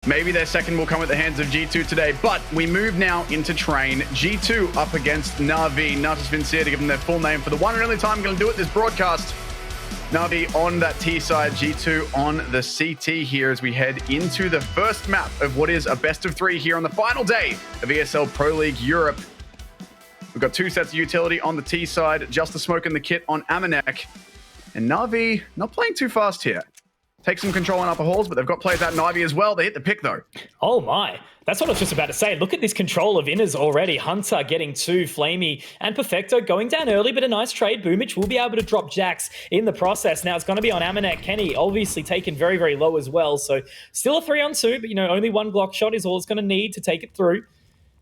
Maybe their second will come at the hands of G2 today, but we move now into train. G2 up against Navi. Natus, Vincere to give them their full name for the one and only time I'm going to do it this broadcast. Navi on that T side, G2 on the CT here as we head into the first map of what is a best of three here on the final day of ESL Pro League Europe. We've got two sets of utility on the T side, just the smoke and the kit on Amanek. And Navi not playing too fast here. Take some control on upper halls, but they've got players out in Ivy as well. They hit the pick, though. Oh, my. That's what I was just about to say. Look at this control of inners already. Hunter getting two, Flamey and Perfecto going down early, but a nice trade. Boomich will be able to drop Jax in the process. Now it's going to be on Amanek. Kenny obviously taken very, very low as well. So still a 3-on-2, but, only one Glock shot is all it's going to need to take it through.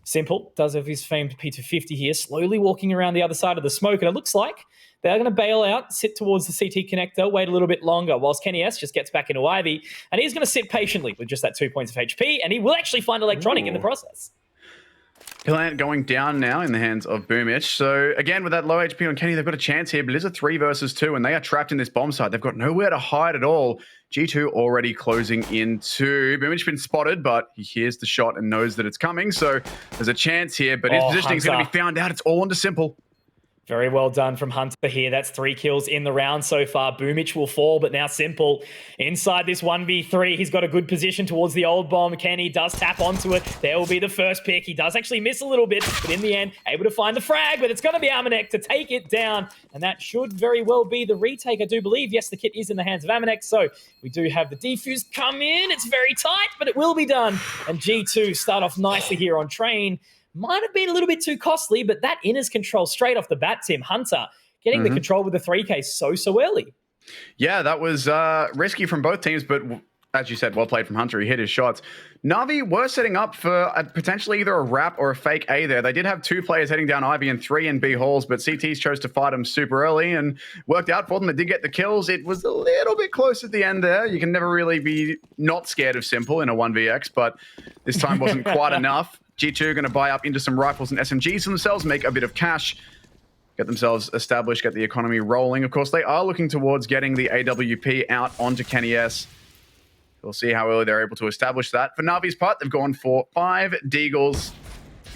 Simple does have his famed P250 here, slowly walking around the other side of the smoke. And it looks like they're going to bail out, sit towards the CT connector, wait a little bit longer, whilst Kenny S just gets back into Ivy. And he's going to sit patiently with just that 2 points of HP, and he will actually find Electronic in the process. Plant going down now in the hands of Boomich. So again, with that low HP on Kenny, they've got a chance here, but it is a 3 versus 2, and they are trapped in this bomb site. They've got nowhere to hide at all. G2 already closing into. Boomich been spotted, but he hears the shot and knows that it's coming. So there's a chance here, but his positioning is going to be found out. It's all onto Simple. Very well done from Hunter here. That's 3 kills in the round so far. Boomich will fall, but now Simple inside this 1v3. He's got a good position towards the old bomb. Kenny does tap onto it. There will be the first pick. He does actually miss a little bit, but in the end, able to find the frag, but it's going to be Amanek to take it down, and that should very well be the retake, I do believe. Yes, the kit is in the hands of Amanek, so we do have the defuse come in. It's very tight, but it will be done, and G2 start off nicely here on train. Might have been a little bit too costly, but that inners control straight off the bat, Tim. Hunter getting the control with the 3K so early. Yeah, that was risky from both teams, but as you said, well played from Hunter. He hit his shots. Navi were setting up for potentially either a wrap or a fake A there. They did have 2 players heading down Ivy and 3 in B halls, but CTs chose to fight them super early and worked out for them. They did get the kills. It was a little bit close at the end there. You can never really be not scared of Simple in a 1vx, but this time wasn't quite enough. G2 going to buy up into some rifles and SMGs for themselves, make a bit of cash, get themselves established, get the economy rolling. Of course, they are looking towards getting the AWP out onto Kenny S. We'll see how early they're able to establish that. For Navi's part, they've gone for 5 deagles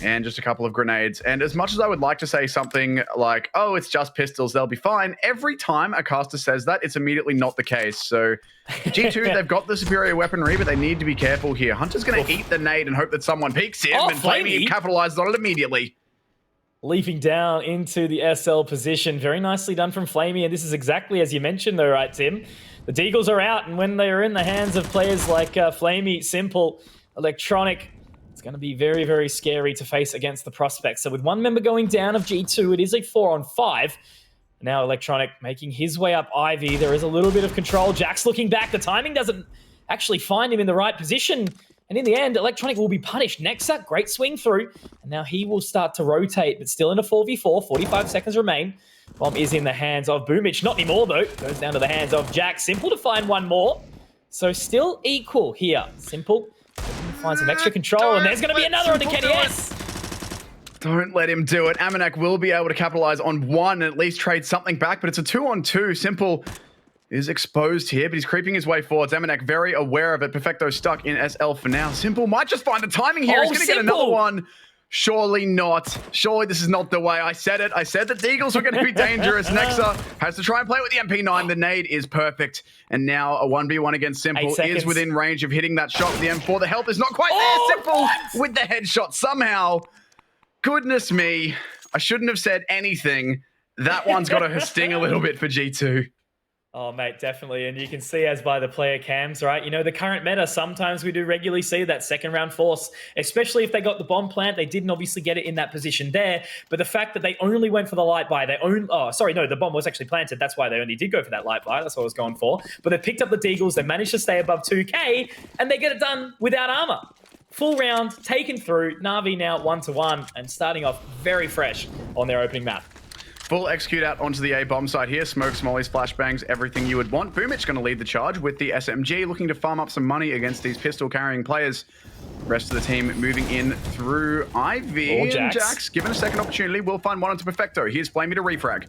and just a couple of grenades. And as much as I would like to say something like, oh, it's just pistols, they'll be fine, every time a caster says that, it's immediately not the case. So G2, they've got the superior weaponry, but they need to be careful here. Hunter's going to eat the nade and hope that someone peeks him, and Flamey capitalizes on it immediately. Leaping down into the SL position. Very nicely done from Flamey, and this is exactly as you mentioned though, right, Tim? The deagles are out, and when they are in the hands of players like Flamey, Simple, Electronic, it's going to be very, very scary to face against the prospects. So with one member going down of G2, it is a 4-on-5. Now Electronic making his way up Ivy. There is a little bit of control. Jack's looking back. The timing doesn't actually find him in the right position. And in the end, Electronic will be punished. Nexa, great swing through. And now he will start to rotate, but still in a 4v4. 45 seconds remain. Bomb is in the hands of Boomich. Not anymore, though. Goes down to the hands of Jack. Simple to find one more. So still equal here. Simple find some extra control, and there's going to be another on the Kenny S. Don't let him do it. Amanek will be able to capitalize on one and at least trade something back, but it's a 2-on-2. Simple is exposed here, but he's creeping his way forwards. Amanek very aware of it. Perfecto stuck in SL for now. Simple might just find the timing here. He's going to get another one. Surely not. Surely this is not the way. I said it. I said that the Eagles were going to be dangerous. Nexa has to try and play with the MP9. The nade is perfect. And now a 1v1 against Simple is within range of hitting that shot with the M4. The help is not quite there. Simple with the headshot somehow. Goodness me. I shouldn't have said anything. That one's got to sting a little bit for G2. Oh, mate, definitely. And you can see as by the player cams, right? The current meta, sometimes we do regularly see that second round force, especially if they got the bomb plant. They didn't obviously get it in that position there. But the fact that they only went for the light buy, the bomb was actually planted. That's why they only did go for that light buy. That's what I was going for. But they picked up the deagles. They managed to stay above 2K, and they get it done without armor. Full round, taken through. Navi now 1-1 and starting off very fresh on their opening map. Full execute out onto the A bomb site here. Smoke, smollies, flashbangs, everything you would want. Boomich going to lead the charge with the SMG, looking to farm up some money against these pistol-carrying players. Rest of the team moving in through Ivy. And Jax, given a second opportunity, will find one onto Perfecto. Here's Flamey to refrag.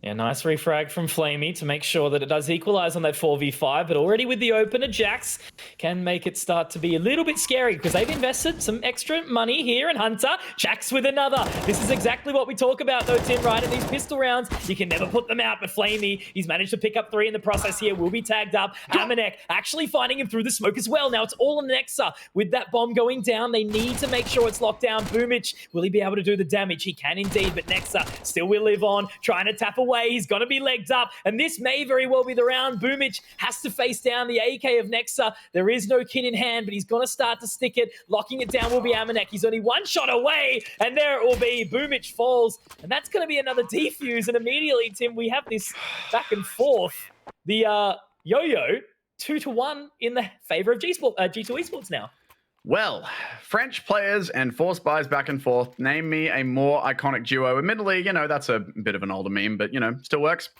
Yeah, nice refrag from Flamey to make sure that it does equalize on that 4v5, but already with the opener, Jax can make it start to be a little bit scary because they've invested some extra money here, and Hunter, Jax with another. This is exactly what we talk about though, Tim, right? In these pistol rounds, you can never put them out, but Flamey, he's managed to pick up 3 in the process here, will be tagged up. Amanek actually finding him through the smoke as well. Now it's all on Nexa. With that bomb going down, they need to make sure it's locked down. Boomich, will he be able to do the damage? He can indeed, but Nexa still will live on, trying to tap away. He's going to be legged up, and this may very well be the round. Boomich has to face down the AK of Nexa. There is no kit in hand, but he's going to start to stick it. Locking it down will be Amanek. He's only 1 shot away, and there it will be. Boomich falls, and that's going to be another defuse, and immediately, Tim, we have this back and forth. The yo-yo 2-1 in the favor of G2 Esports now. Well, French players and force buys back and forth. Name me a more iconic duo. Admittedly, that's a bit of an older meme, but, still works.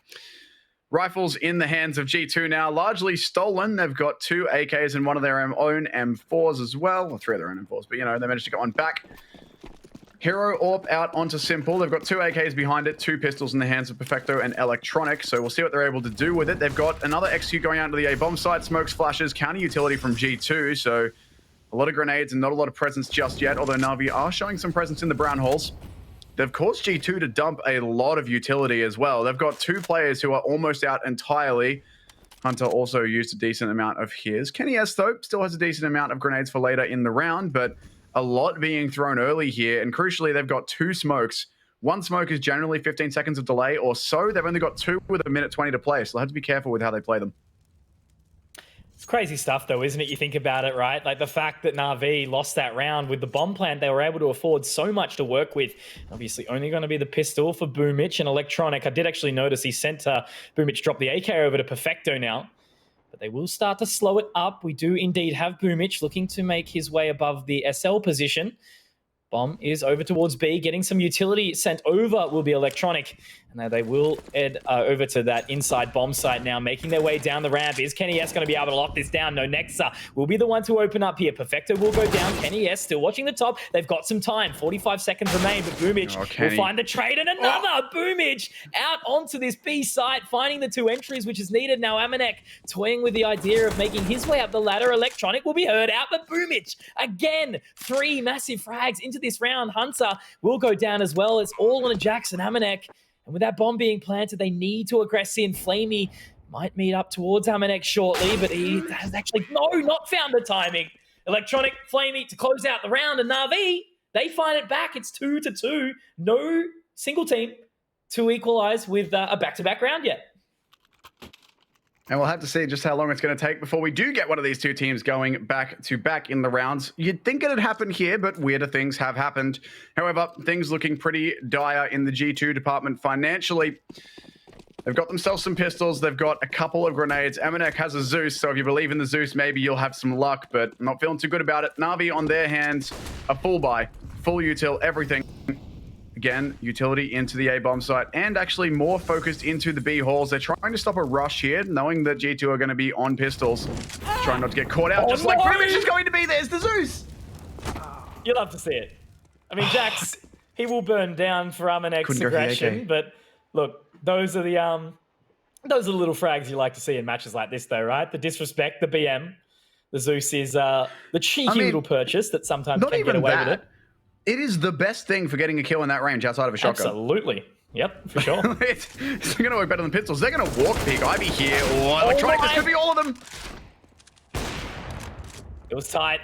Rifles in the hands of G2 now, largely stolen. They've got 2 AKs and one of their own M4s as well. Well, 3 of their own M4s, but, they managed to get one back. Hero Orp out onto Simple. They've got 2 AKs behind it, 2 pistols in the hands of Perfecto and Electronic, so we'll see what they're able to do with it. They've got another execute going out to the A bomb site, smokes, flashes, counter utility from G2, so a lot of grenades and not a lot of presence just yet, although Na'Vi are showing some presence in the brown holes. They've caused G2 to dump a lot of utility as well. They've got 2 players who are almost out entirely. Hunter also used a decent amount of his. Kenny S, though, still has a decent amount of grenades for later in the round, but a lot being thrown early here. And crucially, they've got 2 smokes. 1 smoke is generally 15 seconds of delay or so. They've only got 2 with 1:20 to play, so they'll have to be careful with how they play them. It's crazy stuff, though, isn't it? You think about it, right? Like the fact that Na'Vi lost that round with the bomb plant, they were able to afford so much to work with. Obviously, only going to be the pistol for Boomich and Electronic. I did actually notice he sent Boomich drop the AK over to Perfecto now. But they will start to slow it up. We do indeed have Boomich looking to make his way above the SL position. Bomb is over towards B, getting some utility sent over will be Electronic. And now they will head over to that inside bomb site now, making their way down the ramp. Is Kenny S going to be able to lock this down? No, Nexa will be the one to open up here. Perfecto will go down. Kenny S still watching the top. They've got some time. 45 seconds remain, but Boomich will find the trade. And another Boomich out onto this B site, finding the 2 entries, which is needed. Now Amanek toying with the idea of making his way up the ladder. Electronic will be heard out, but Boomich, again, 3 massive frags into this round. Hunter will go down as well. It's all on a Jackson Amanek. And with that bomb being planted, they need to aggress in. Flamey might meet up towards Amanek shortly, but he has actually, not found the timing. Electronic, Flamey to close out the round, and Na'Vi, they find it back. It's 2-2. No single team to equalize with a back-to-back round yet. And we'll have to see just how long it's going to take before we do get one of these 2 teams going back-to-back in the rounds. You'd think it'd happen here, but weirder things have happened. However, things looking pretty dire in the G2 department financially. They've got themselves some pistols. They've got a couple of grenades. Amanek has a Zeus, so if you believe in the Zeus, maybe you'll have some luck, but I'm not feeling too good about it. Na'Vi on their hands, a full buy, full util, everything. Again, utility into the A bomb site and actually more focused into the B halls. They're trying to stop a rush here, knowing that G2 are going to be on pistols. Trying not to get caught out, like Boomich is going to be. There's the Zeus. You'll love to see it. I mean, Jax, he will burn down for Amanek's aggression, but look, those are the little frags you like to see in matches like this, though, right? The disrespect, the BM. The Zeus is the cheeky little purchase that sometimes can get away with it. It is the best thing for getting a kill in that range outside of a shotgun. Absolutely. Yep, for sure. It's going to work better than pistols. They're going to walk big. Ivy here. Oh, Electronic. This could be all of them. It was tight.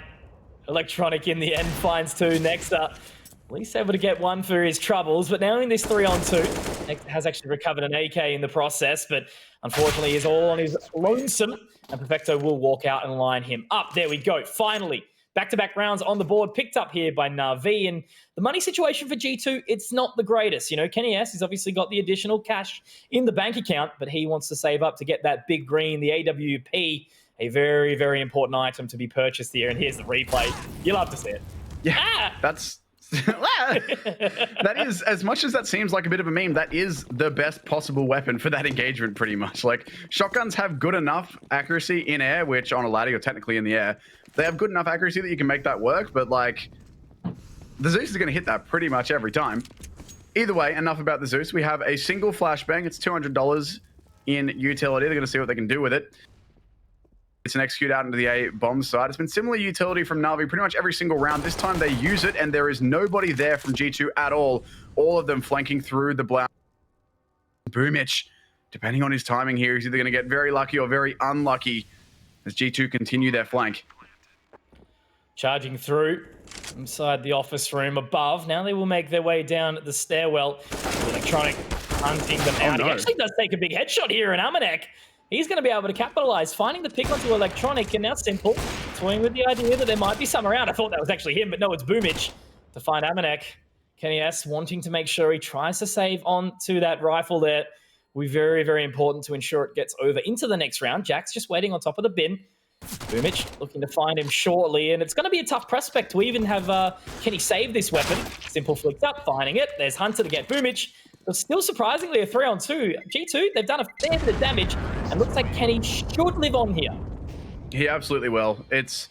Electronic in the end finds 2. Next up, at least able to get 1 for his troubles. But now in this 3-on-2, Next has actually recovered an AK in the process. But unfortunately, he's all on his lonesome. And Perfecto will walk out and line him up. There we go. Finally. Back-to-back rounds on the board, picked up here by Na'Vi. And the money situation for G2, it's not the greatest. Kenny S has obviously got the additional cash in the bank account, but he wants to save up to get that big green, the AWP, a very, very important item to be purchased here. And here's the replay. You'll love to see it. Yeah, that's... that is, as much as that seems like a bit of a meme, that is the best possible weapon for that engagement, pretty much. Like, shotguns have good enough accuracy in air, which on a ladder, you're technically in the air. They have good enough accuracy that you can make that work, but like, the Zeus is going to hit that pretty much every time. Either way, enough about the Zeus. We have a single flashbang. It's $200 in utility. They're going to see what they can do with it. It's an execute out into the A bomb side. It's been similar utility from Na'Vi pretty much every single round. This time they use it, and there is nobody there from G2 at all. All of them flanking through the Blau. Boomich, depending on his timing here, he's either going to get very lucky or very unlucky as G2 continue their flank. Charging through inside the office room above. Now they will make their way down the stairwell. Electronic hunting them out. No. He actually does take a big headshot here in Amanek. He's going to be able to capitalize, finding the pick onto Electronic, and now Simple toying with the idea that there might be some around. I thought that was actually him, but no, it's Boomich to find Amanek. Kenny S wanting to make sure he tries to save on to that rifle there. Will be very, very important to ensure it gets over into the next round. Jack's just waiting on top of the bin. Boomich looking to find him shortly, and it's going to be a tough prospect to even have Kenny save this weapon. Simple flicked up, finding it. There's Hunter to get Boomich. But still surprisingly a 3-on-2. G2, they've done a fair bit of damage, and looks like Kenny should live on here. He absolutely will. It's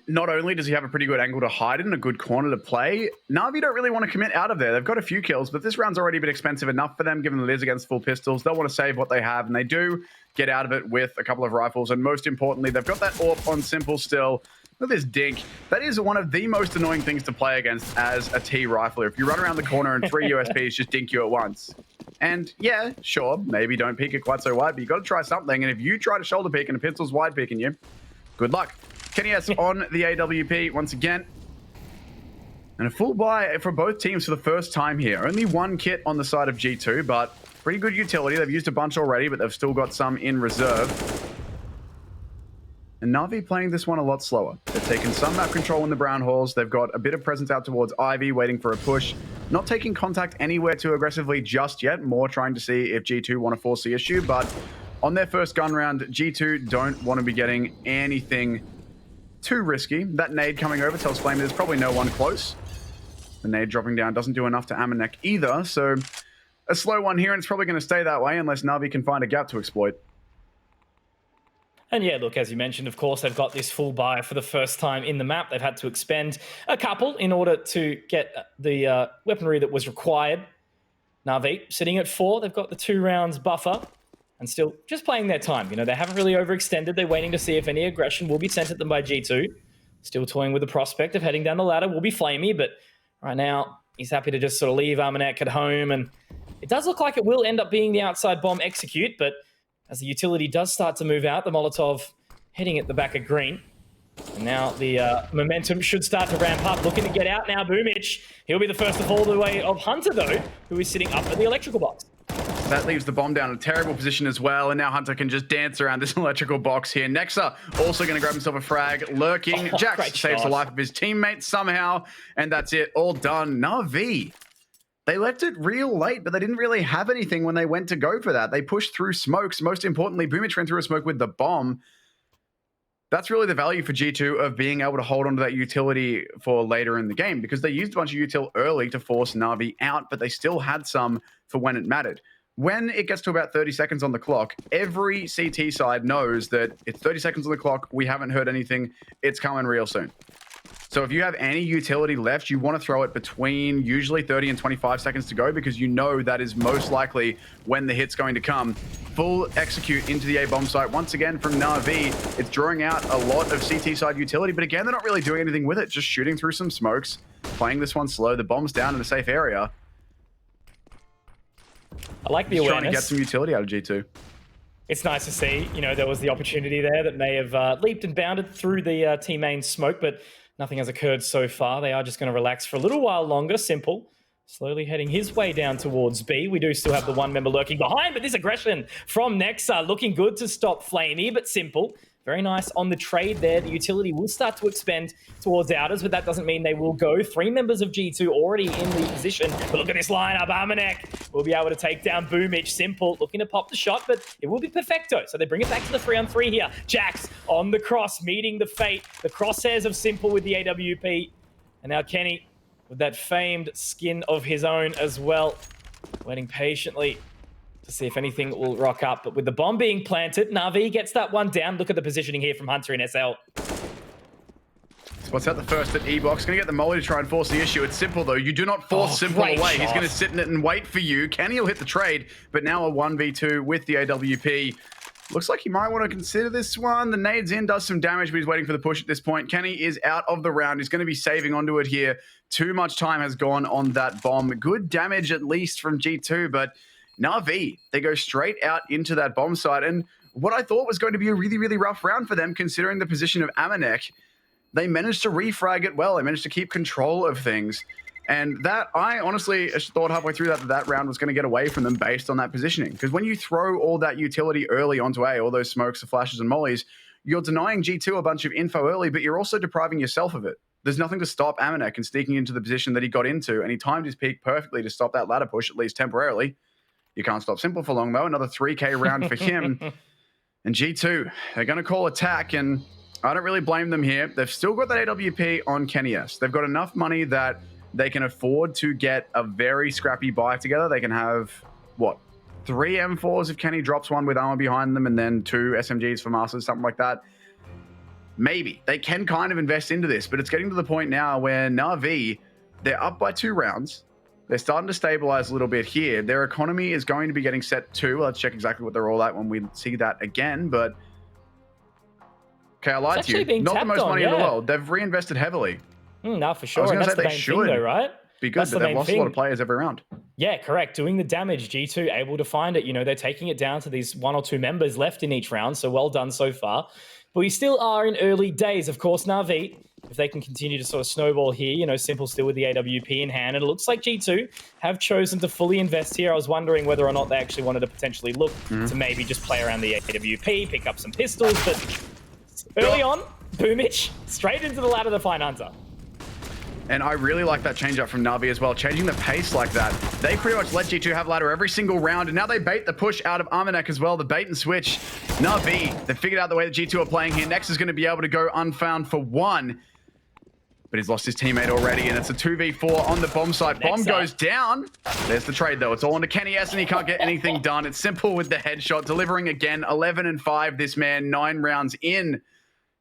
not only does he have a pretty good angle to hide in, a good corner to play, Na'Vi don't really want to commit out of there. They've got a few kills, but this round's already been expensive enough for them, given it is against full pistols. They'll want to save what they have, and they do get out of it with a couple of rifles, and most importantly, they've got that AWP on Simple still. Look at this dink. That is one of the most annoying things to play against as a T rifler. If you run around the corner and 3 USPs just dink you at once. And yeah, sure, maybe don't peek it quite so wide, but you got to try something. And if you try to shoulder peek and a pistol's wide peeking you, good luck. Kenny S on the AWP once again. And a full buy for both teams for the first time here. Only one kit on the side of G2, but pretty good utility. They've used a bunch already, but they've still got some in reserve. And Na'Vi playing this one a lot slower. They've taken some map control in the brown halls. They've got a bit of presence out towards Ivy, waiting for a push. Not taking contact anywhere too aggressively just yet. More trying to see if G2 want to force the issue. But on their first gun round, G2 don't want to be getting anything too risky. That nade coming over tells Flame there's probably no one close. The nade dropping down doesn't do enough to Amanek either. So a slow one here, and it's probably going to stay that way unless Na'Vi can find a gap to exploit. And yeah, look, as you mentioned, of course, they've got this full buy for the first time in the map. They've had to expend a couple in order to get the weaponry that was required. Na'Vi sitting at 4. They've got the 2 rounds buffer and still just playing their time. You know, they haven't really overextended. They're waiting to see if any aggression will be sent at them by G2. Still toying with the prospect of heading down the ladder. Will be Flamey, but right now he's happy to just sort of leave Amanek at home. And it does look like it will end up being the outside bomb execute, but as the utility does start to move out, the Molotov heading at the back of green. And now the momentum should start to ramp up. Looking to get out now, Boomich. He'll be the first to fall the way of Hunter, though, who is sitting up at the electrical box. That leaves the bomb down in a terrible position as well, and now Hunter can just dance around this electrical box here. Nexa also going to grab himself a frag, lurking. Jax saves the life of his teammate somehow, and that's it. All done. Na'Vi. They left it real late, but they didn't really have anything when they went to go for that. They pushed through smokes. Most importantly, Boomich ran through a smoke with the bomb. That's really the value for G2 of being able to hold onto that utility for later in the game, because they used a bunch of util early to force Na'Vi out, but they still had some for when it mattered. When it gets to about 30 seconds on the clock, every CT side knows that it's 30 seconds on the clock. We haven't heard anything. It's coming real soon. So if you have any utility left, you want to throw it between usually 30 and 25 seconds to go, because you know that is most likely when the hit's going to come. Full execute into the A bomb site once again from Na'Vi. It's drawing out a lot of CT side utility, but again, they're not really doing anything with it. Just shooting through some smokes, playing this one slow. The bomb's down in a safe area. I like the awareness. Trying to get some utility out of G2. It's nice to see, you know, there was the opportunity there that may have leaped and bounded through the team main smoke, but nothing has occurred so far. They are just going to relax for a little while longer. Simple, slowly heading his way down towards B. We do still have the one member lurking behind, but this aggression from Nexa looking good to stop Flamey, but Simple. Very nice on the trade there. The utility will start to expend towards outers, but that doesn't mean they will go. 3 members of G2 already in the position. But look at this lineup. Amanek will be able to take down Boomich. Simple looking to pop the shot, but it will be perfecto. So they bring it back to the 3-on-3 here. Jax on the cross, meeting the fate. The crosshairs of Simple with the AWP. And now Kenny with that famed skin of his own as well. Waiting patiently to see if anything will rock up. But with the bomb being planted, Na'Vi gets that one down. Look at the positioning here from Hunter in SL. Spots out the first at E-Box. Going to get the molly to try and force the issue. It's Simple, though. You do not force Simple away. Shot. He's going to sit in it and wait for you. Kenny will hit the trade, but now a 1v2 with the AWP. Looks like he might want to consider this one. The nade's in, does some damage, but he's waiting for the push at this point. Kenny is out of the round. He's going to be saving onto it here. Too much time has gone on that bomb. Good damage, at least, from G2, but Na'Vi, they go straight out into that bomb site. And what I thought was going to be a really, really rough round for them, considering the position of Amanek, they managed to refrag it well. They managed to keep control of things. And that, I honestly thought halfway through that round was going to get away from them based on that positioning. Because when you throw all that utility early onto A, all those smokes, the flashes and mollies, you're denying G2 a bunch of info early, but you're also depriving yourself of it. There's nothing to stop Amanek and sneaking into the position that he got into, and he timed his peak perfectly to stop that ladder push, at least temporarily. You can't stop Simple for long, though. Another 3K round for him. And G2, they're going to call attack, and I don't really blame them here. They've still got that AWP on Kenny S. They've got enough money that they can afford to get a very scrappy buy together. They can have, what, 3 M4s if Kenny drops one with armor behind them, and then 2 SMGs for Masters, something like that. Maybe. They can kind of invest into this, but it's getting to the point now where Na'Vi, they're up by 2 rounds. They're starting to stabilize a little bit here. Their economy is going to be getting set too. Let's check exactly what they're all at when we see that again, but... Okay, I lied to you. Not the most money in the world. They've reinvested heavily. No, for sure. And that's the main thing, though, right? Be good, but they've lost a lot of players every round. Yeah, correct. Doing the damage, G2 able to find it. You know, they're taking it down to these 1 or 2 members left in each round, so well done so far. But we still are in early days. Of course, Na'Vi, if they can continue to sort of snowball here, you know, Simple still with the AWP in hand. And it looks like G2 have chosen to fully invest here. I was wondering whether or not they actually wanted to potentially look to maybe just play around the AWP, pick up some pistols, but early on, Boomich, straight into the ladder to find Hunter. And I really like that change up from Na'Vi as well, changing the pace like that. They pretty much let G2 have ladder every single round, and now they bait the push out of Amanek as well, the bait and switch. Na'Vi, they figured out the way that G2 are playing here. Next is going to be able to go unfound for 1, but he's lost his teammate already, and it's a 2v4 on the bomb site. Bomb goes down. There's the trade, though. It's all into Kenny S, and he can't get anything done. It's Simple with the headshot, delivering again. 11-5, this man, 9 rounds in.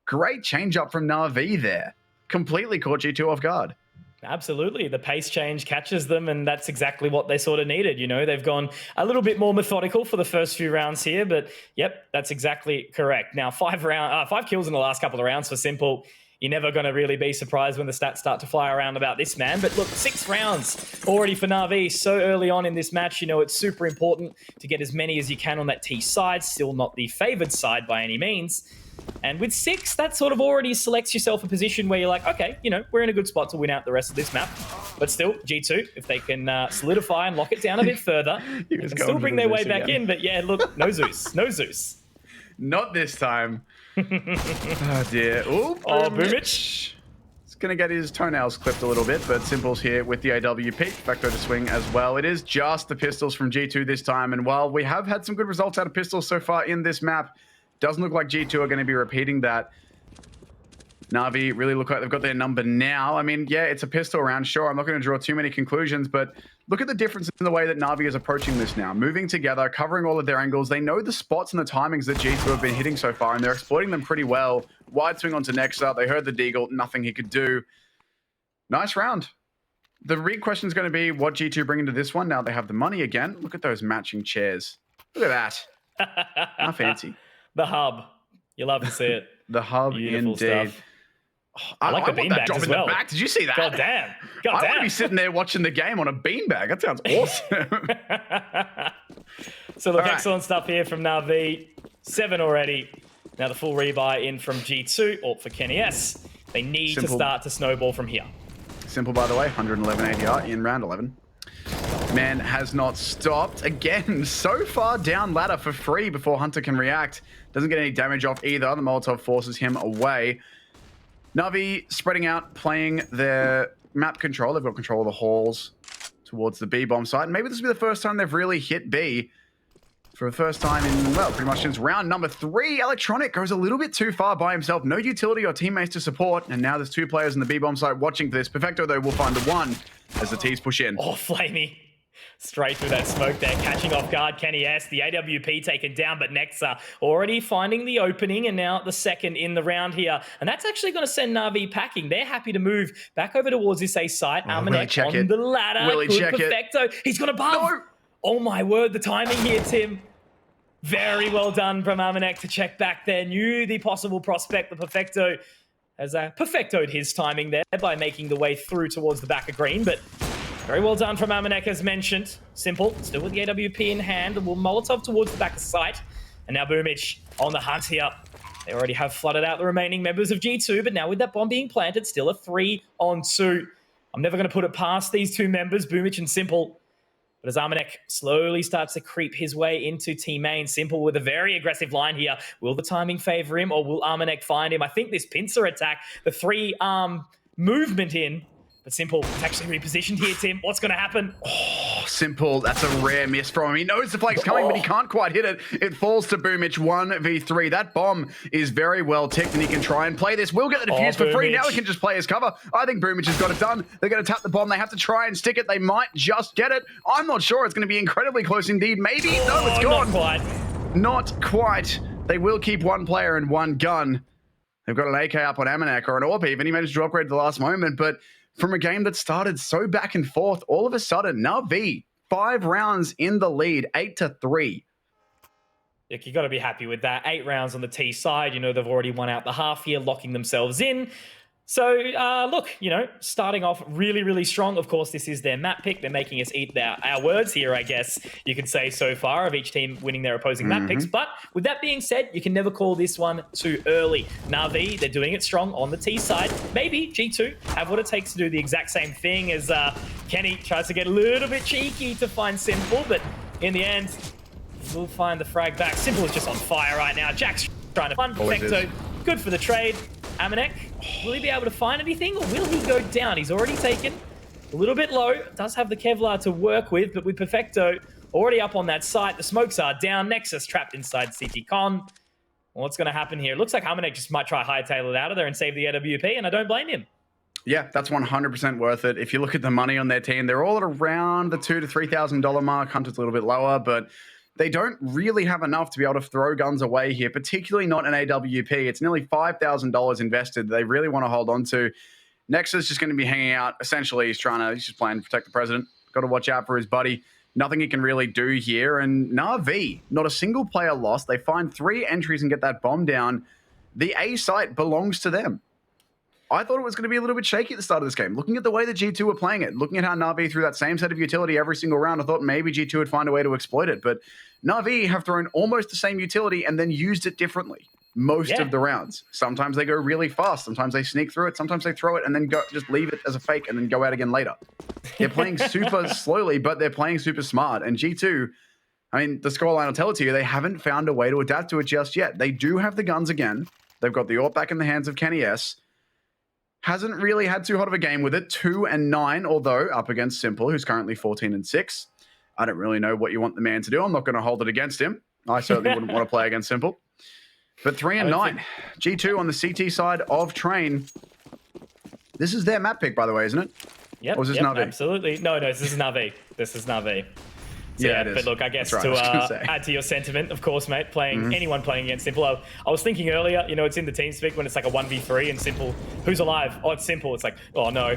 Great change up from Na'Vi there. Completely caught G2 off guard. Absolutely. The pace change catches them, and that's exactly what they sort of needed. You know, they've gone a little bit more methodical for the first few rounds here, but yep, that's exactly correct. Now, 5 kills in the last couple of rounds for Simple. You're never going to really be surprised when the stats start to fly around about this man. But look, 6 rounds already for Na'Vi so early on in this match. You know, it's super important to get as many as you can on that T side. Still not the favored side by any means. And with 6, that sort of already selects yourself a position where you're like, okay, you know, we're in a good spot to win out the rest of this map. But still, G2, if they can solidify and lock it down a bit further, they can still bring their way back in. But yeah, look, no Zeus. No Zeus. Not this time. Oh, dear. Ooh, Boomich. He's going to get his toenails clipped a little bit, but Simple's here with the AWP. Back to swing as well. It is just the pistols from G2 this time. And while we have had some good results out of pistols so far in this map, doesn't look like G2 are going to be repeating that. Na'Vi really look like they've got their number now. I mean, yeah, it's a pistol round. Sure, I'm not going to draw too many conclusions, but look at the difference in the way that Na'Vi is approaching this now. Moving together, covering all of their angles. They know the spots and the timings that G2 have been hitting so far, and they're exploiting them pretty well. Wide swing onto Nexa. They heard the Deagle. Nothing he could do. Nice round. The big question is going to be what G2 bring into this one. Now they have the money again. Look at those matching chairs. Look at that. How fancy. The hub. You love to see it. The hub, Beautiful indeed. Stuff. I like the beanbag as well. Back. Did you see that? God damn. I want to be sitting there watching the game on a beanbag. That sounds awesome. So look, excellent stuff here from Na'Vi. 7 already. Now the full rebuy in from G2, or for Kenny S. They need to start to snowball from here. Simple, by the way, 111 ADR in round 11. Man has not stopped. Again, so far down ladder for free before Hunter can react. Doesn't get any damage off either. The Molotov forces him away. Na'Vi spreading out, playing their map control. They've got control of the halls towards the B bomb site. And maybe this will be the first time they've really hit B for the first time in, well, pretty much since round number 3. Electronic goes a little bit too far by himself. No utility or teammates to support. And now there's 2 players in the B bomb site watching for this. Perfecto, though, will find the 1 as the T's push in. Oh, Flamey. Straight through that smoke there, catching off guard Kenny S. The AWP taken down, but Nexa already finding the opening, and now the second in the round here. And that's actually going to send Na'Vi packing. They're happy to move back over towards this A site. Armanek on the ladder. Will he check Perfecto. He's got a bump. No. Oh my word, the timing here, Tim. Very well done from Armanek to check back there. Knew the possible prospect, the Perfecto, has perfectoed his timing there by making the way through towards the back of green, but very well done from Armanek, as mentioned. Simple, still with the AWP in hand, and will Molotov towards the back of sight. And now Boomich on the hunt here. They already have flooded out the remaining members of G2, but now with that bomb being planted, still a 3-on-2. I'm never going to put it past these two members, Boomich and Simple. But as Armanek slowly starts to creep his way into Team Main, Simple with a very aggressive line here. Will the timing favor him, or will Armanek find him? I think this pincer attack, the 3-arm movement in, but Simple is actually repositioned here, Tim. What's going to happen? Oh, Simple. That's a rare miss from him. He knows the flag's coming, but he can't quite hit it. It falls to Boomich 1v3. That bomb is very well ticked, and he can try and play this. We'll get the defuse for free. Now he can just play his cover. I think Boomich has got it done. They're going to tap the bomb. They have to try and stick it. They might just get it. I'm not sure. It's going to be incredibly close indeed. Maybe. No, it's gone. Not quite. Not quite. They will keep one player and one gun. They've got an AK up on Amanek, or an AWP even. He managed to upgrade at the last moment, but from a game that started so back and forth, all of a sudden, Na'Vi, 5 rounds in the lead, 8-3. Look, you got to be happy with that. 8 rounds on the T side. You know, they've already won out the half here, locking themselves in. So, look, you know, starting off really, really strong. Of course, this is their map pick. They're making us eat our words here, I guess you could say, so far, of each team winning their opposing map picks. But with that being said, you can never call this one too early. Na'Vi, they're doing it strong on the T side. Maybe G2 have what it takes to do the exact same thing as Kenny tries to get a little bit cheeky to find Simple, but in the end, we'll find the frag back. Simple is just on fire right now. Jack's trying to find Perfecto. Good for the trade. Amanek, will he be able to find anything, or will he go down? He's already taken a little bit low. Does have the Kevlar to work with, but with Perfecto already up on that site, the smokes are down. Nexus trapped inside CT Con. What's going to happen here? It looks like Amanek just might try hightail it out of there and save the AWP, and I don't blame him. Yeah, that's 100% worth it. If you look at the money on their team, they're all at around the $2,000 to $3,000 mark. Hunter's a little bit lower, but they don't really have enough to be able to throw guns away here, particularly not an AWP. It's nearly $5,000 invested they really want to hold on to. Nexus is just going to be hanging out. Essentially, he's just playing to protect the president. Got to watch out for his buddy. Nothing he can really do here. And Na'Vi, not a single player lost. They find 3 entries and get that bomb down. The A site belongs to them. I thought it was going to be a little bit shaky at the start of this game. Looking at the way that G2 were playing it, looking at how Na'Vi threw that same set of utility every single round, I thought maybe G2 would find a way to exploit it. But Na'Vi have thrown almost the same utility and then used it differently most of the rounds. Sometimes they go really fast. Sometimes they sneak through it. Sometimes they throw it and then just leave it as a fake and then go out again later. They're playing super slowly, but they're playing super smart. And G2, I mean, the scoreline will tell it to you, they haven't found a way to adapt to it just yet. They do have the guns again. They've got the AWP back in the hands of Kenny S. Hasn't really had too hot of a game with it. 2-9, although up against Simple, who's currently 14-6. I don't really know what you want the man to do. I'm not going to hold it against him. I certainly wouldn't want to play against Simple. But 3-9. G2 on the CT side of Train. This is their map pick, by the way, isn't it? Yep, or is this Na'Vi? Absolutely. No, this is Na'Vi. This is Na'Vi. So, yeah, it is. But look, I guess right, to add to your sentiment, of course, mate, anyone playing against Simple. I was thinking earlier, you know, it's in the team speak when it's like a 1v3 and Simple, who's alive? Oh, it's Simple. It's like, oh no.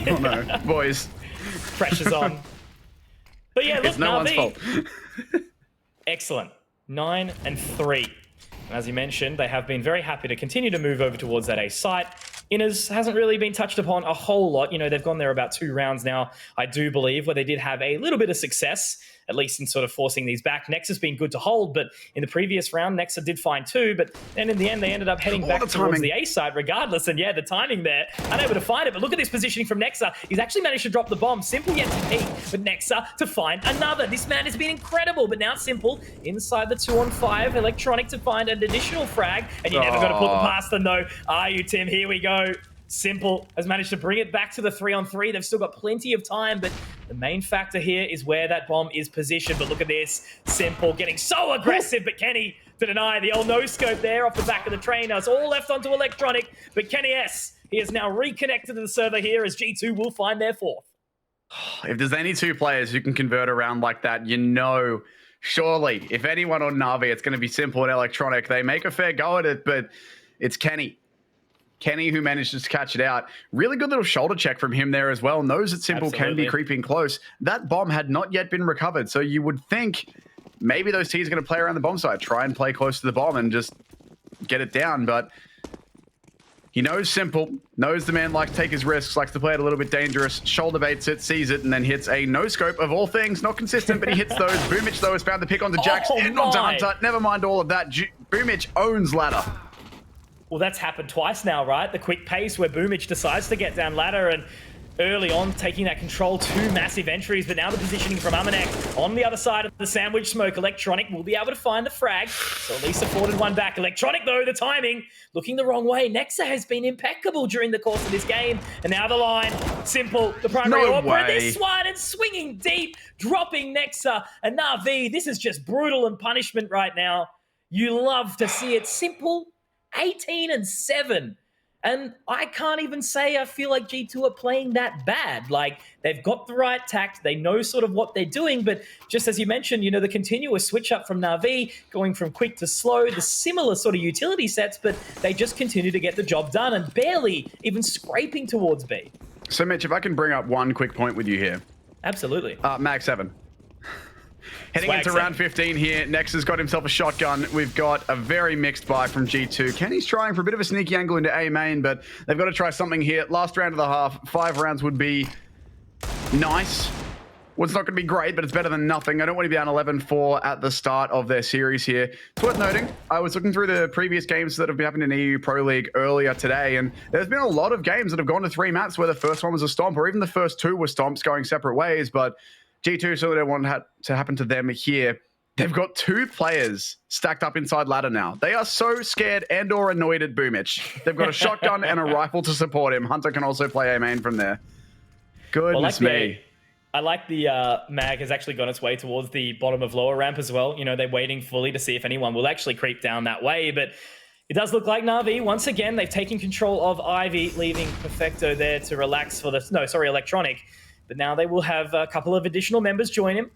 Oh no, boys. Pressure's on. But yeah, look, it's no one's fault. Excellent. 9-3. And as you mentioned, they have been very happy to continue to move over towards that A site. Inners hasn't really been touched upon a whole lot. You know, they've gone there about 2 rounds now, I do believe, where they did have a little bit of success, at least in sort of forcing these back. Nexus been good to hold, but in the previous round, Nexa did find 2, but then in the end, they ended up heading back towards the A side regardless. And yeah, the timing there, unable to find it. But look at this positioning from Nexa. He's actually managed to drop the bomb. Simple yet to peek, but Nexa to find another. This man has been incredible, but now Simple inside the 2-on-5. Electronic to find an additional frag, and you're never going to put them past them though, are you, Tim? Here we go. Simple has managed to bring it back to the 3-on-3. They've still got plenty of time, but the main factor here is where that bomb is positioned. But look at this. Simple getting so aggressive, but Kenny to deny the old no-scope there off the back of the trainer. It's all left onto Electronic, but Kenny S, he is now reconnected to the server here as G2 will find their 4th. If there's any two players who can convert around like that, you know, surely, if anyone on Na'Vi, it's going to be Simple and Electronic. They make a fair go at it, but it's Kenny. Kenny who manages to catch it out. Really good little shoulder check from him there as well. Knows that Simple can be creeping close. That bomb had not yet been recovered, so you would think maybe those T's are going to play around the bomb site, try and play close to the bomb and just get it down, but he knows Simple, knows the man likes to take his risks, likes to play it a little bit dangerous, shoulder baits it, sees it, and then hits a no-scope of all things. Not consistent, but he hits those. Boomich, though, has found the pick onto Jax and onto Hunter. Never mind all of that. Boomich owns ladder. Well, that's happened twice now, right? The quick pace where Boomich decides to get down ladder and early on taking that control, 2 massive entries, but now the positioning from Amanek on the other side of the sandwich smoke. Electronic will be able to find the frag, so at least afforded one back. Electronic, though, the timing, looking the wrong way. Nexa has been impeccable during the course of this game, and now the line, Simple, the primary AWP, this one, and swinging deep, dropping Nexa, and Na'Vi, this is just brutal and punishment right now. You love to see it. Simple, 18-7. And I can't even say I feel like G2 are playing that bad. Like, they've got the right tact, they know sort of what they're doing, but just as you mentioned, you know, the continuous switch up from Na'Vi, going from quick to slow, the similar sort of utility sets, but they just continue to get the job done and barely even scraping towards B. So, Mitch, if I can bring up one quick point with you here. Absolutely. Mag 7. Heading Swag into round 15 here, Nex has got himself a shotgun. We've got a very mixed buy from G2. Kenny's trying for a bit of a sneaky angle into A main, but they've got to try something here. Last round of the half, 5 rounds would be nice. Well, it's not going to be great, but it's better than nothing. I don't want to be down 11-4 at the start of their series here. It's worth noting, I was looking through the previous games that have happened in EU Pro League earlier today, and there's been a lot of games that have gone to 3 maps where the first one was a stomp, or even the first 2 were stomps going separate ways, but G2 certainly don't want to happen to them here. They've got 2 players stacked up inside ladder now. They are so scared and or annoyed at Boomich. They've got a shotgun and a rifle to support him. Hunter can also play A main from there. Goodness me. I like the mag has actually gone its way towards the bottom of lower ramp as well. You know, they're waiting fully to see if anyone will actually creep down that way, but it does look like Na'Vi, once again, they've taken control of Ivy, leaving Perfecto there to relax for the... No, sorry, Electronic. But now they will have a couple of additional members join him.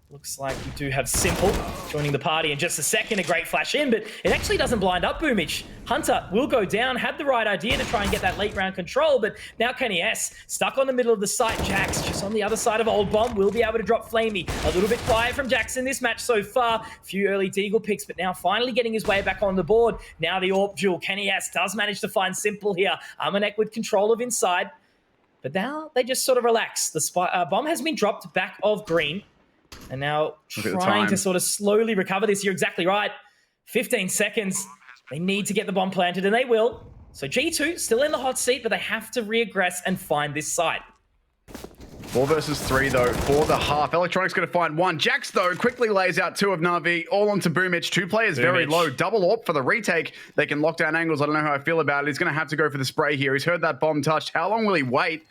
Looks like we do have Simple joining the party in just a second. A great flash in, but it actually doesn't blind up Boomich. Hunter will go down, had the right idea to try and get that late round control, but now Kenny S stuck on the middle of the site. Jax just on the other side of Old Bomb will be able to drop Flamey. A little bit quiet from Jax in this match so far. A few early Deagle picks, but now finally getting his way back on the board. Now the AWP duel. Kenny S does manage to find Simple here. Amanek with control of inside. But now they just sort of relax. The bomb has been dropped back of green. And now trying to sort of slowly recover this. You're exactly right. 15 seconds. They need to get the bomb planted, and they will. So G2 still in the hot seat, but they have to regress and find this site. 4 versus 3, though, for the half. Electronic's going to find 1. Jax, though, quickly lays out 2 of Na'Vi, all onto Boomich. 2 players very low. Double AWP for the retake. They can lock down angles. I don't know how I feel about it. He's going to have to go for the spray here. He's heard that bomb touched. How long will he wait?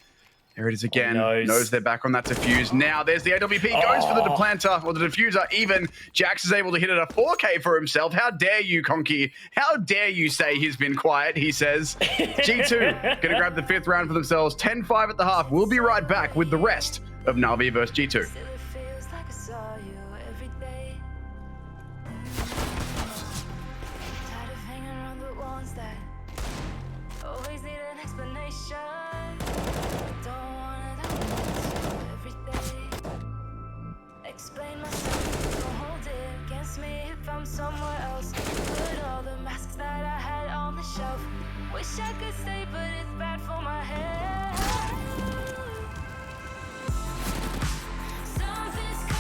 There it is again. Knows they're back on that defuse. Now there's the AWP. Goes for the deplanter, or the diffuser even. Jax is able to hit it a 4K for himself. How dare you, Conky? How dare you say he's been quiet, he says. G2 going to grab the 5th round for themselves. 10-5 at the half. We'll be right back with the rest of Na'Vi versus G2. Somewhere else, put all the masks that I had on the shelf. Wish I could stay, but it's bad for my head. Something's coming.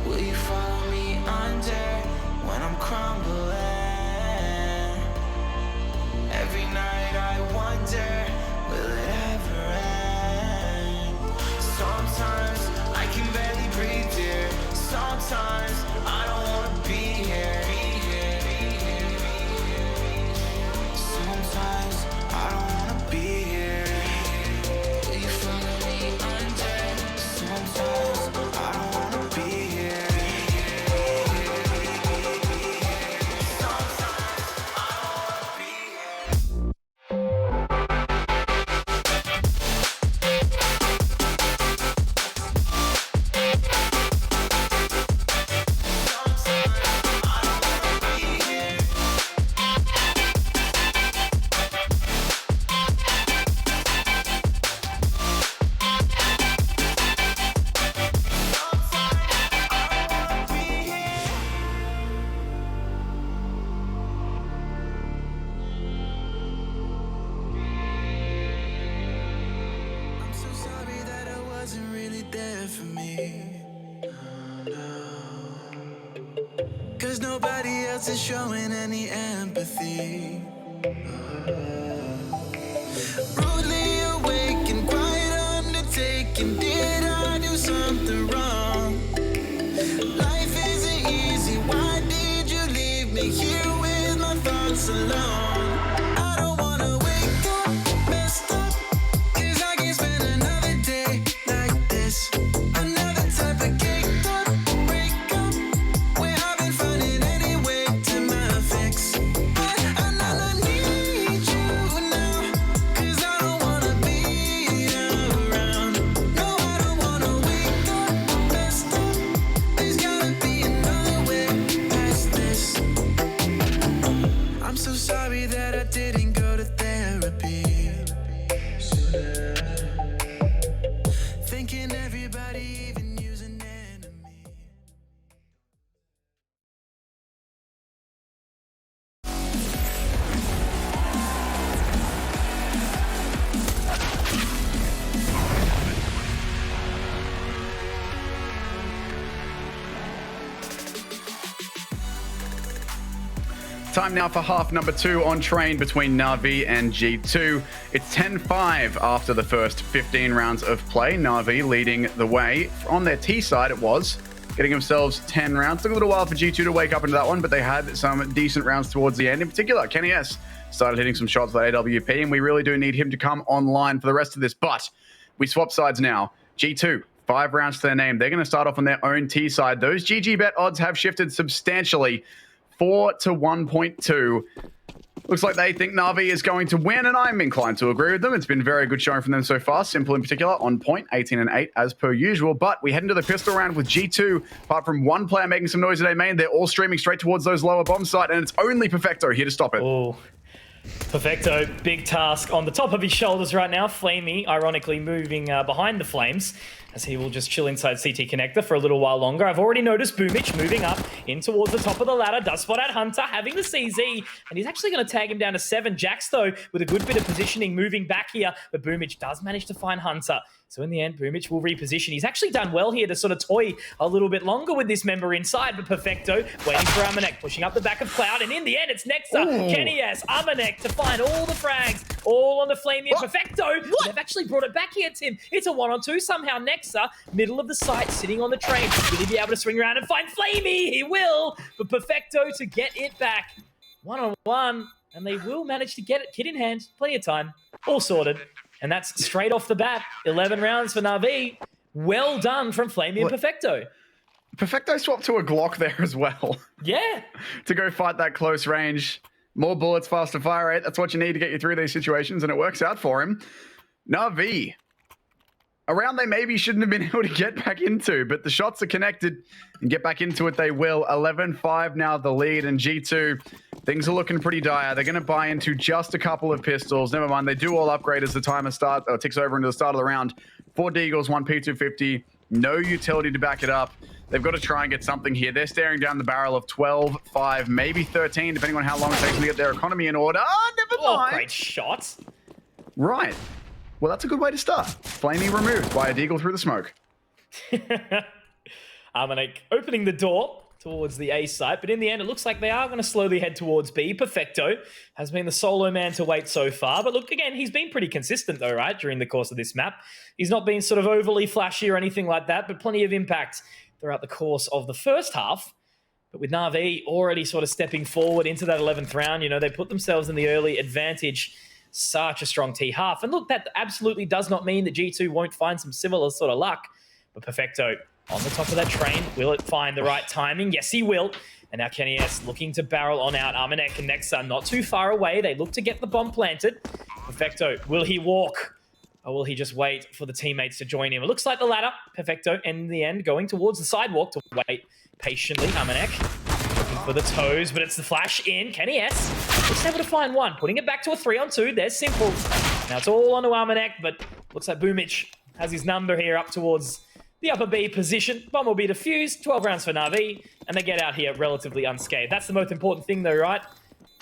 Will you follow me under when I'm crumbling? Every night I wonder, will it ever end? Sometimes I can barely breathe, dear. Sometimes for me. Cause nobody else is showing any empathy. Rudely awake and quite undertaken. Did I do something wrong? Life isn't easy. Why did you leave me here with my thoughts alone? I don't wanna wake up messed up, cause I can't spend another day like this. Another type of cake up, break up, where I've been finding any way to my fix. But I need you now, cause I don't wanna be around. No, I don't wanna wake up messed up. There's gotta be another way past this. I'm so sorry that I didn't go to therapy. Thinking everybody even use an enemy. Time now for half number 2 on train between Na'Vi and G2. It's 10-5 after the first 15 rounds of play. Na'Vi leading the way. On their T side, it was getting themselves 10 rounds. Took a little while for G2 to wake up into that one, but they had some decent rounds towards the end. In particular, Kenny S started hitting some shots with AWP, and we really do need him to come online for the rest of this. But we swap sides now. G2, 5 rounds to their name. They're going to start off on their own T side. Those GG bet odds have shifted substantially. 4 to 1.2. Looks like they think Na'Vi is going to win, and I'm inclined to agree with them. It's been very good showing from them so far. Simple in particular, on point, 18 and 8 as per usual. But we head into the pistol round with G2. Apart from one player making some noise today, main, they're all streaming straight towards those lower bomb site, and it's only Perfecto here to stop it. Oh, Perfecto, big task on the top of his shoulders right now. Flamey, ironically, moving behind the flames, as he will just chill inside CT connector for a little while longer. I've already noticed Boomich moving up in towards the top of the ladder. Does spot out Hunter, having the CZ, and he's actually going to tag him down to 7. Jax, though, with a good bit of positioning, moving back here, but Boomich does manage to find Hunter. So in the end, Boomich will reposition. He's actually done well here to sort of toy a little bit longer with this member inside, but Perfecto waiting for Amanek, pushing up the back of Cloud, and in the end, it's Nexa, Kenny S, Amanek to find all the frags, all on the Flamey and Perfecto. They've actually brought it back here, Tim. It's a 1-on-2 somehow. Nexa, middle of the site, sitting on the train. Will he be able to swing around and find Flamey? He will, but Perfecto to get it back. 1-on-1, and they will manage to get it. Kit in hand, plenty of time, all sorted. And that's straight off the bat. 11 rounds for Na'Vi. Well done from Flamey and Perfecto. Perfecto swapped to a Glock there as well. Yeah. To go fight that close range. More bullets, faster fire rate. That's what you need to get you through these situations, and it works out for him. Na'Vi. A round they maybe shouldn't have been able to get back into, but the shots are connected, and get back into it they will. 11-5 now the lead, and G2, things are looking pretty dire. They're going to buy into just a couple of pistols. Never mind, they do all upgrade as the timer ticks over into the start of the round. 4 Deagles, 1 P250, no utility to back it up. They've got to try and get something here. They're staring down the barrel of 12, 5, maybe 13, depending on how long it takes them to get their economy in order. Oh, never mind. Oh, great shot. Right. Well, that's a good way to start. Flamey removed by a Deagle through the smoke. Amanek opening the door towards the A site, but in the end, it looks like they are going to slowly head towards B. Perfecto has been the solo man to wait so far, but look, again, he's been pretty consistent though, right, during the course of this map. He's not been sort of overly flashy or anything like that, but plenty of impact throughout the course of the first half. But with Na'Vi already sort of stepping forward into that 11th round, you know, they put themselves in the early advantage. Such a strong T half. And look, that absolutely does not mean that G2 won't find some similar sort of luck. But Perfecto on the top of that train. Will it find the right timing? Yes, he will. And now Kenny S looking to barrel on out. Amanek and Nexa not too far away. They look to get the bomb planted. Perfecto, will he walk? Or will he just wait for the teammates to join him? It looks like the ladder. Perfecto, in the end, going towards the sidewalk to wait patiently. Amanek looking for the toes, but it's the flash in. Kenny S just able to find one, putting it back to a 3-on-2. There's Simple. Now it's all onto Amanek, but looks like Boomich has his number here up towards the upper B position. Bomb will be defused. 12 rounds for Na'Vi, and they get out here relatively unscathed. That's the most important thing though, right?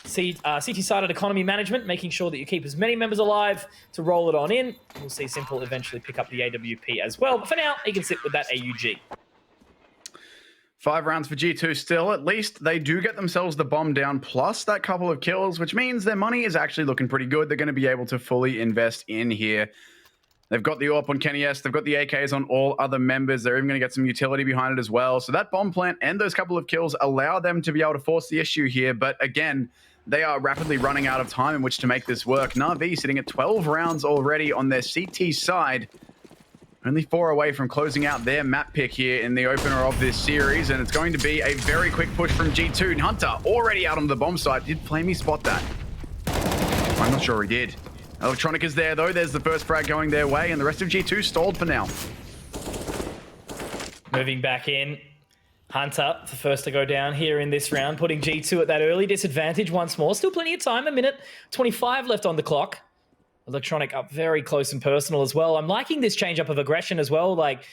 CT-sided economy management, making sure that you keep as many members alive to roll it on in. We'll see Simple eventually pick up the AWP as well. But for now, he can sit with that AUG. 5 rounds for G2 still. At least they do get themselves the bomb down plus that couple of kills, which means their money is actually looking pretty good. They're going to be able to fully invest in here. They've got the AWP on Kenny S. They've got the AKs on all other members. They're even going to get some utility behind it as well. So that bomb plant and those couple of kills allow them to be able to force the issue here. But again, they are rapidly running out of time in which to make this work. Na'Vi sitting at 12 rounds already on their CT side. Only 4 away from closing out their map pick here in the opener of this series. And it's going to be a very quick push from G2. Hunter already out on the bomb site. Did Flamey spot that? I'm not sure he did. Electronic is there, though. There's the first frag going their way, and the rest of G2 stalled for now. Moving back in. Hunter, the first to go down here in this round, putting G2 at that early disadvantage once more. Still plenty of time, 1:25 left on the clock. Electronic up very close and personal as well. I'm liking this change up of aggression as well. Like,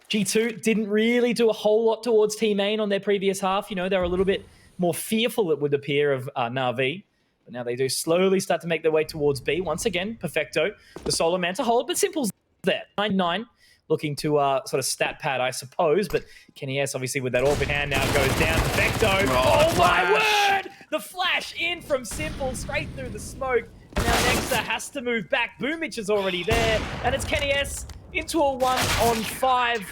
G2 didn't really do a whole lot towards Team Main on their previous half. You know, they were a little bit more fearful, it would appear, of Na'Vi. But now they do slowly start to make their way towards B. Once again, Perfecto, the solo man to hold, but Simple's there. 9-9, looking to sort of stat pad, I suppose. But Kenny S, obviously, with that AWP in hand, now goes down. Perfecto. Oh my word! The flash in from Simple, straight through the smoke. And now Nexa has to move back. Boomich is already there. And it's Kenny S into a 1-on-5.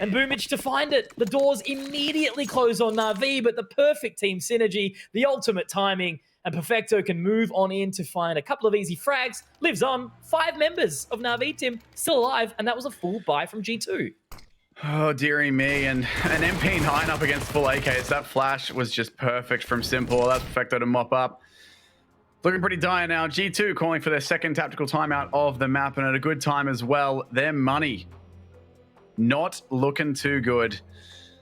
And Boomich to find it. The doors immediately close on Na'Vi, but the perfect team synergy, the ultimate timing. And Perfecto can move on in to find a couple of easy frags. Lives on. 5 members of Na'Vi team still alive, and that was a full buy from G2. Oh, dearie me. And an MP9 up against full AKs. That flash was just perfect from Simple. That's Perfecto to mop up. Looking pretty dire now. G2 calling for their second tactical timeout of the map, and at a good time as well. Their money not looking too good.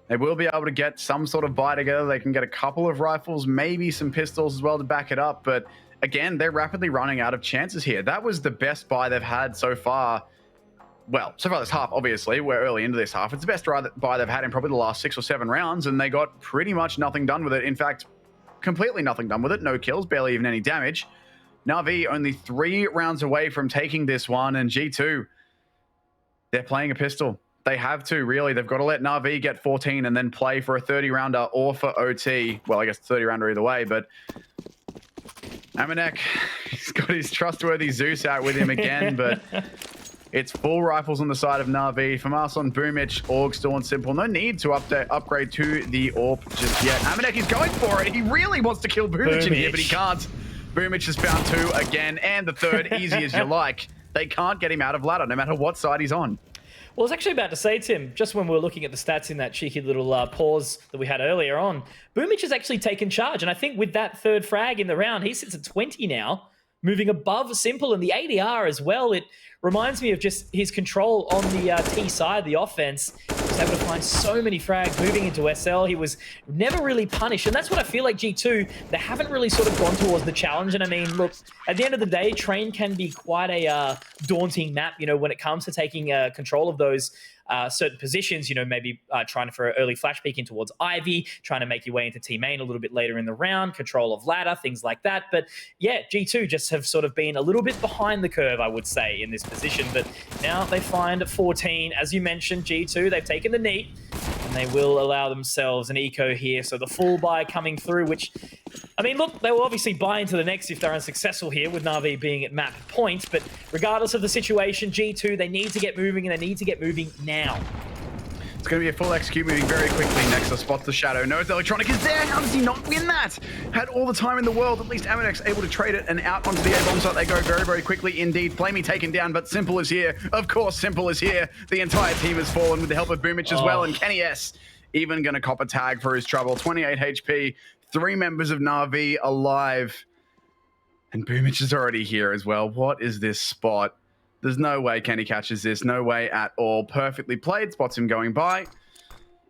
They will be able to get some sort of buy together. They can get a couple of rifles, maybe some pistols as well to back it up. But again, they're rapidly running out of chances here. That was the best buy they've had so far. Well, so far this half, obviously. We're early into this half. It's the best buy they've had in probably the last 6 or 7 rounds, and they got pretty much nothing done with it. In fact, completely nothing done with it. No kills, barely even any damage. Na'Vi only 3 rounds away from taking this one, and G2, they're playing a pistol. They have to, really. They've got to let Na'Vi get 14 and then play for a 30-rounder or for OT. Well, I guess 30-rounder either way, but Amanek, he's got his trustworthy Zeus out with him again, but it's full rifles on the side of Na'Vi. From us on Boomich, Org, still on Simple. No need to upgrade to the AWP just yet. Amanek is going for it. He really wants to kill Boomich in here, but he can't. Boomich has found 2 again, and the third, easy as you like. They can't get him out of ladder, no matter what side he's on. Well, I was actually about to say, Tim, just when we were looking at the stats in that cheeky little pause that we had earlier on, Boomich has actually taken charge. And I think with that third frag in the round, he sits at 20 now, moving above Simple, and the ADR as well. It reminds me of just his control on the T side, the offense. He was able to find so many frags moving into SL. He was never really punished. And that's what I feel like G2, they haven't really sort of gone towards the challenge. And I mean, look, at the end of the day, Train can be quite a daunting map, you know, when it comes to taking control of those certain positions, you know, maybe trying for an early flash peek in towards Ivy, trying to make your way into Team Main a little bit later in the round, control of ladder, things like that. But yeah, G2 just have sort of been a little bit behind the curve, I would say, in this position. But now they find 14. As you mentioned, G2, they've taken the knee, and they will allow themselves an eco here. So the full buy coming through, which, I mean, look, they will obviously buy into the next if they're unsuccessful here, with Na'Vi being at map point. But regardless of the situation, G2, they need to get moving, and they need to get moving now. It's going to be a full execute moving very quickly. Nexa spots the shadow. Knows Electronic is there. How does he not win that? Had all the time in the world. At least Amanek's able to trade it, and out onto the A-bomb site they go very, very quickly indeed. Flamey taken down, but Simple is here. Of course, Simple is here. The entire team has fallen with the help of Boomich as well, and Kenny S even going to cop a tag for his trouble. 28 HP, 3 members of Na'Vi alive. And Boomich is already here as well. What is this spot? There's no way Kenny catches this. No way at all. Perfectly played. Spots him going by.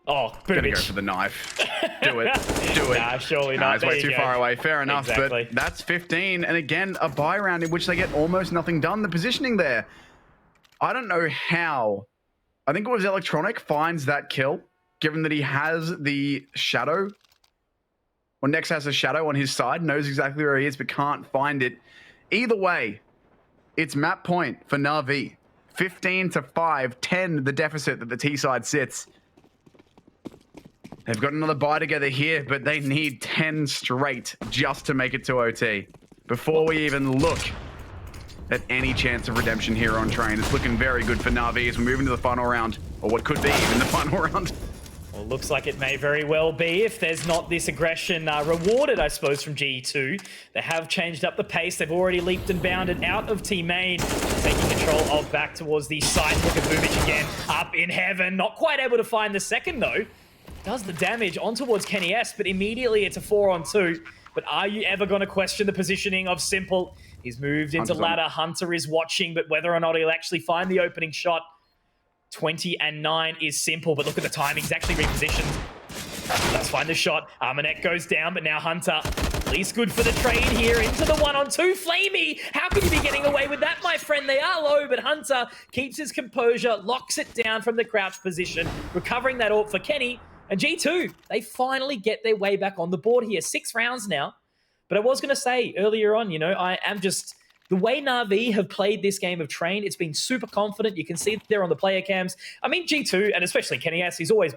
Oh, Gonna go for the knife. Do it. Do it. Nah, surely not. It's way too far away. Fair enough. Exactly. But that's 15. And again, a buy round in which they get almost nothing done. The positioning there, I don't know how. I think it was Electronic finds that kill, given that he has the shadow. or Nex has a shadow on his side, knows exactly where he is, but can't find it. Either way, it's map point for Na'Vi. 15-5, 10 the deficit that the T side sits. They've got another buy together here, but they need 10 straight just to make it to OT. Before we even look at any chance of redemption here on Train, it's looking very good for Na'Vi as we move into the final round, or what could be even the final round. Well, looks like it may very well be if there's not this aggression rewarded, I suppose, from G2. They have changed up the pace. They've already leaped and bounded out of Team Main, taking control of back towards the side. Look at Boomich again, up in heaven. Not quite able to find the second, though. Does the damage on towards Kenny S, but immediately it's a 4-on-2. But are you ever going to question the positioning of Simple? He's moved into ladder. Hunter is watching, but whether or not he'll actually find the opening shot. 20-9 is Simple, but look at the timing. He's actually repositioned. Let's find the shot. Armanek goes down, but now Hunter, at least good for the trade here into the 1-on-2. Flamey, how could you be getting away with that, my friend? They are low, but Hunter keeps his composure, locks it down from the crouch position, recovering that ult for Kenny. And G2, they finally get their way back on the board here. 6 rounds now. But I was going to say earlier on, you know, I am just... The way Na'Vi have played this game of Train, it's been super confident. You can see it there on the player cams. I mean, G2, and especially Kenny S, they've always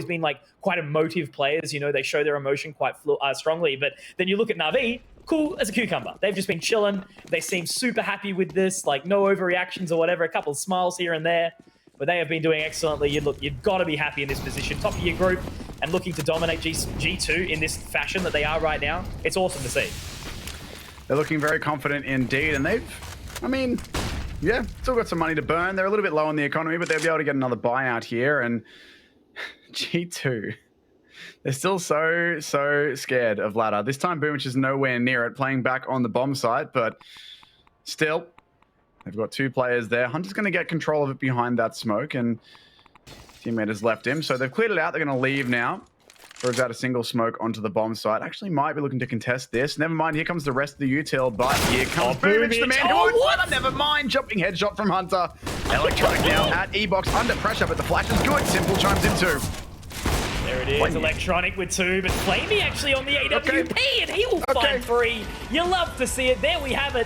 been like quite emotive players. You know, they show their emotion quite strongly. But then you look at Na'Vi, cool as a cucumber. They've just been chilling. They seem super happy with this, like no overreactions or whatever, a couple of smiles here and there. But they have been doing excellently. You've got to be happy in this position. Top of your group and looking to dominate G2 in this fashion that they are right now. It's awesome to see. They're looking very confident indeed, and I mean, yeah, still got some money to burn. They're a little bit low on the economy, but they'll be able to get another buyout here. And G2, they're still so scared of ladder. This time, Boomich is nowhere near it, playing back on the bomb site, but still, they've got 2 players there. Hunter's going to get control of it behind that smoke, and teammate has left him. So they've cleared it out. They're going to leave now. Throws out a single smoke onto the bomb site. Actually might be looking to contest this. Never mind, here comes the rest of the util, but here comes Boomich, the man who would. Never mind, jumping headshot from Hunter. Electronic now at E-Box under pressure, but the flash is good. Simple chimes in 2. There it is, Flamey. Electronic with 2, but Flamey actually on the AWP, and he will find 3. You love to see it. There we have it.